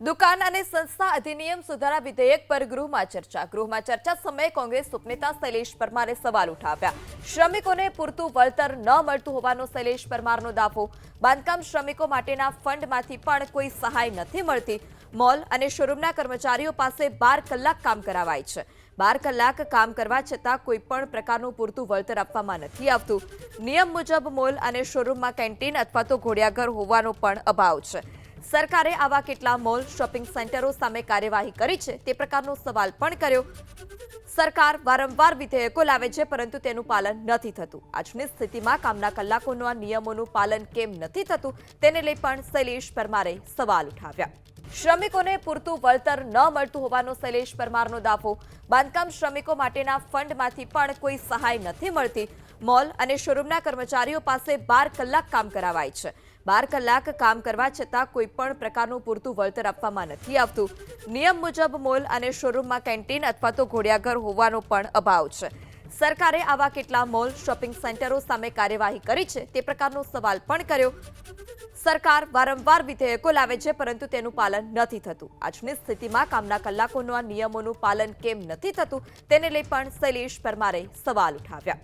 દુકાન અને સંસ્થા અધિનિયમ સુધારા વિધેયક પર ગૃહમાં ચર્ચા સમયે કોંગ્રેસ ઉપનેતા શૈલેષ પરમારે સવાલ ઉઠાવ્યા। શ્રમિકોને પૂરતું વળતર ન મળતું હોવાનો શૈલેષ પરમારનો દાવો। બાંધકામ શ્રમિકો માટેના ફંડમાંથી પણ કોઈ સહાય નથી મળતી। મોલ અને શોરૂમના કર્મચારીઓ પાસે 12 કલાક કામ કરાવાય છે। 12 કલાક કામ કરવા છતાં કોઈ પણ પ્રકારનું પૂરતું વળતર આપવામાં નથી આવતું। નિયમ મુજબ મોલ અને શોરૂમમાં કેન્ટીન અથવા તો ઘોડિયાઘર હોવાનો પણ અભાવ છે। સરકારે આવા કેટલા મોલ શોપિંગ સેન્ટરો સામે કાર્યવાહી કરી છે તે પ્રકારનો સવાલ પણ કર્યો। સરકાર વારંવાર વિધેયકો લાવે છે પરંતુ તેનું પાલન નથી થતું। આજની સ્થિતિમાં કામના કલાકોના નિયમોનું પાલન કેમ નથી થતું તેને લઈ પણ શૈલેષ પરમારે સવાલ ઉઠાવ્યા। શ્રમિકોને પૂરતું વળતર ન મળતું હોવાનો શૈલેષ પરમારનો દાવો। બાંધકામ શ્રમિકો માટેના ફંડમાંથી પણ કોઈ સહાય નથી મળતી। મોલ અને શોરૂમના કર્મચારીઓ પાસે 12 કલાક કામ કરાવાય છે। 12 કલાક કામ કરવા છતાં કોઈ પણ પ્રકારનું પૂરતું વળતર આપવામાં નથી આવતું। નિયમ મુજબ મોલ અને શોરૂમમાં કેન્ટીન અથવા તો ઘોડિયાઘર હોવાનો પણ અભાવ છે। સરકારે આવા કેટલા મોલ શોપિંગ સેન્ટરો સામે કાર્યવાહી કરી છે તે પ્રકારનો સવાલ પણ કર્યો। સરકાર વારંવાર વિધેયકો લાવે છે પરંતુ તેનું પાલન નથી થતું। આજની સ્થિતિમાં કામના કલાકોના નિયમોનું પાલન કેમ નથી થતું તેને લઈ પણ શૈલેષ પરમારે સવાલ ઉઠાવ્યા।